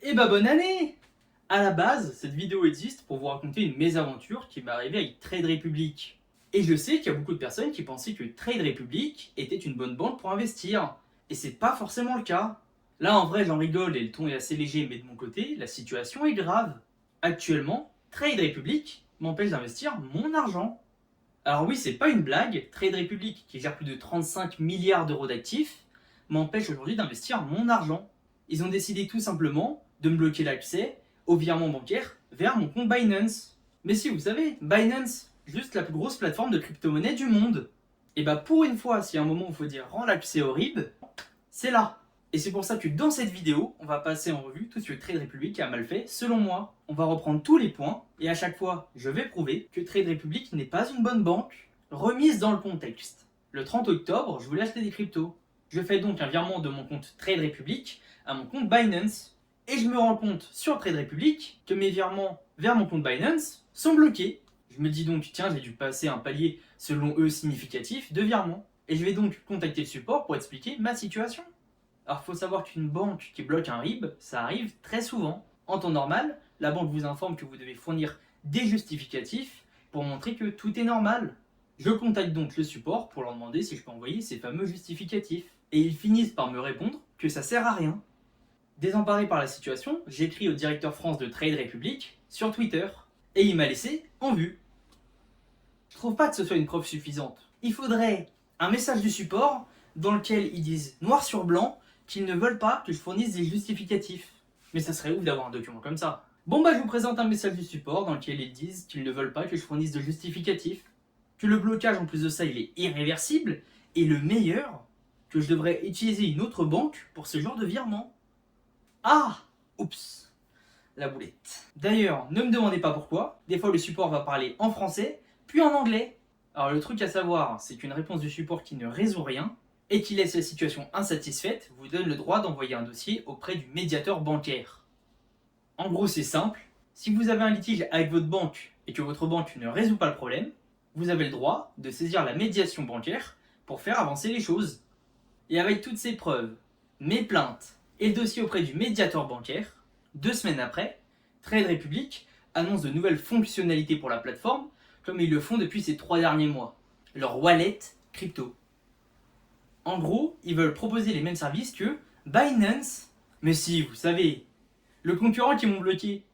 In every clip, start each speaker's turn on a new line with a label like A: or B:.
A: Eh bah bonne année! À la base, cette vidéo existe pour vous raconter une mésaventure qui m'est arrivée avec Trade Republic. Et je sais qu'il y a beaucoup de personnes qui pensaient que Trade Republic était une bonne banque pour investir. Et c'est pas forcément le cas. Là en vrai j'en rigole et le ton est assez léger, mais de mon côté, la situation est grave. Actuellement, Trade Republic m'empêche d'investir mon argent. Alors oui, c'est pas une blague, Trade Republic, qui gère plus de 35 milliards d'euros d'actifs, m'empêche aujourd'hui d'investir mon argent. Ils ont décidé tout simplement de me bloquer l'accès au virement bancaire vers mon compte Binance. Mais si vous savez, Binance, juste la plus grosse plateforme de crypto-monnaie du monde. Et bah pour une fois, s'il y a un moment où il faut dire rends l'accès au RIB, c'est là. Et c'est pour ça que dans cette vidéo, on va passer en revue tout ce que Trade Republic a mal fait selon moi. On va reprendre tous les points et à chaque fois, je vais prouver que Trade Republic n'est pas une bonne banque. Remise dans le contexte. Le 30 octobre, je voulais acheter des cryptos. Je fais donc un virement de mon compte Trade Republic à mon compte Binance et je me rends compte sur Trade Republic que mes virements vers mon compte Binance sont bloqués. Je me dis donc, tiens, j'ai dû passer un palier selon eux significatif de virement. Et je vais donc contacter le support pour expliquer ma situation. Alors il faut savoir qu'une banque qui bloque un RIB, ça arrive très souvent. En temps normal, la banque vous informe que vous devez fournir des justificatifs pour montrer que tout est normal. Je contacte donc le support pour leur demander si je peux envoyer ces fameux justificatifs. Et ils finissent par me répondre que ça sert à rien. Désemparé par la situation, j'écris au directeur France de Trade Republic sur Twitter et il m'a laissé en vue. Je trouve pas que ce soit une preuve suffisante. Il faudrait un message du support dans lequel ils disent noir sur blanc qu'ils ne veulent pas que je fournisse des justificatifs. Mais ça serait ouf d'avoir un document comme ça. Bon bah je vous présente un message du support dans lequel ils disent qu'ils ne veulent pas que je fournisse de justificatifs, que le blocage en plus de ça il est irréversible, et le meilleur, que je devrais utiliser une autre banque pour ce genre de virement. Ah! Oups! La boulette. D'ailleurs, ne me demandez pas pourquoi, des fois le support va parler en français, puis en anglais. Alors le truc à savoir, c'est qu'une réponse du support qui ne résout rien, et qui laisse la situation insatisfaite, vous donne le droit d'envoyer un dossier auprès du médiateur bancaire. En gros, c'est simple, si vous avez un litige avec votre banque et que votre banque ne résout pas le problème, vous avez le droit de saisir la médiation bancaire pour faire avancer les choses. Et avec toutes ces preuves, mes plaintes et le dossier auprès du médiateur bancaire, 2 semaines après, Trade Republic annonce de nouvelles fonctionnalités pour la plateforme, comme ils le font depuis ces 3 derniers mois. Leur wallet crypto. En gros, ils veulent proposer les mêmes services que Binance. Mais si, vous savez, le concurrent qui m'ont bloqué.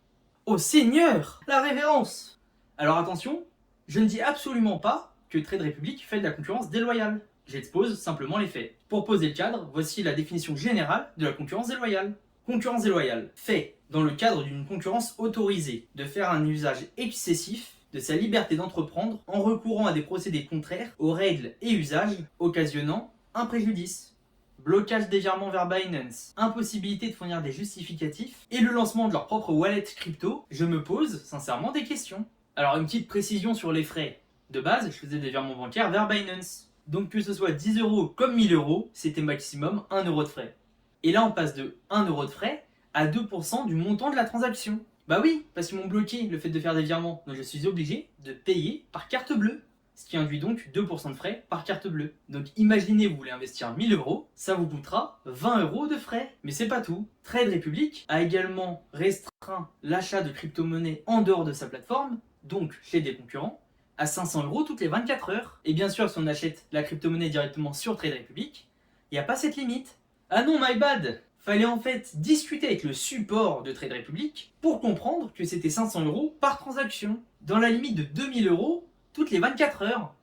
A: Oh Seigneur, la révérence! Alors attention, je ne dis absolument pas que Trade Republic fait de la concurrence déloyale. J'expose simplement les faits. Pour poser le cadre, voici la définition générale de la concurrence déloyale. Concurrence déloyale fait, dans le cadre d'une concurrence autorisée, de faire un usage excessif de sa liberté d'entreprendre en recourant à des procédés contraires aux règles et usages, occasionnant un préjudice. Blocage des virements vers Binance, impossibilité de fournir des justificatifs et le lancement de leur propre wallet crypto, je me pose sincèrement des questions. Alors une petite précision sur les frais. De base, je faisais des virements bancaires vers Binance. Donc que ce soit 10 euros comme 1000 euros, c'était maximum 1 euro de frais. Et là on passe de 1 euro de frais à 2% du montant de la transaction. Bah oui, parce qu'ils m'ont bloqué le fait de faire des virements, donc je suis obligé de payer par carte bleue. Ce qui induit donc 2% de frais par carte bleue. Donc imaginez vous voulez investir 1000 euros, ça vous coûtera 20 euros de frais. Mais c'est pas tout. Trade Republic a également restreint l'achat de crypto-monnaies en dehors de sa plateforme, donc chez des concurrents, à 500 euros toutes les 24 heures. Et bien sûr, si on achète la crypto-monnaie directement sur Trade Republic, il n'y a pas cette limite. Ah non, my bad! Fallait en fait discuter avec le support de Trade Republic pour comprendre que c'était 500 euros par transaction, dans la limite de 2000 euros toutes les 24 heures.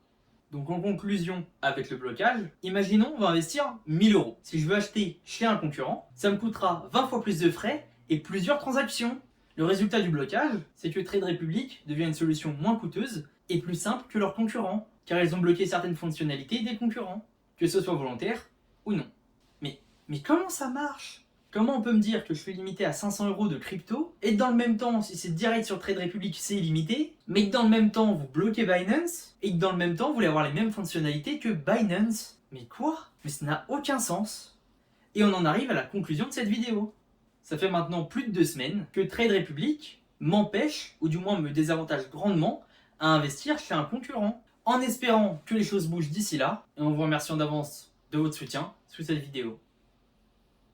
A: Donc en conclusion, avec le blocage, imaginons on va investir 1000 euros. Si je veux acheter chez un concurrent, ça me coûtera 20 fois plus de frais et plusieurs transactions. Le résultat du blocage, c'est que Trade Republic devient une solution moins coûteuse et plus simple que leurs concurrents, car ils ont bloqué certaines fonctionnalités des concurrents, que ce soit volontaire ou non. Mais comment ça marche? Comment on peut me dire que je suis limité à 500 euros de crypto et que dans le même temps, si c'est direct sur Trade Republic, c'est illimité, mais que dans le même temps, vous bloquez Binance et que dans le même temps, vous voulez avoir les mêmes fonctionnalités que Binance? Mais quoi? Mais ça n'a aucun sens. Et on en arrive à la conclusion de cette vidéo. Ça fait maintenant plus de 2 semaines que Trade Republic m'empêche, ou du moins me désavantage grandement, à investir chez un concurrent, en espérant que les choses bougent d'ici là, et en vous remerciant d'avance de votre soutien sous cette vidéo.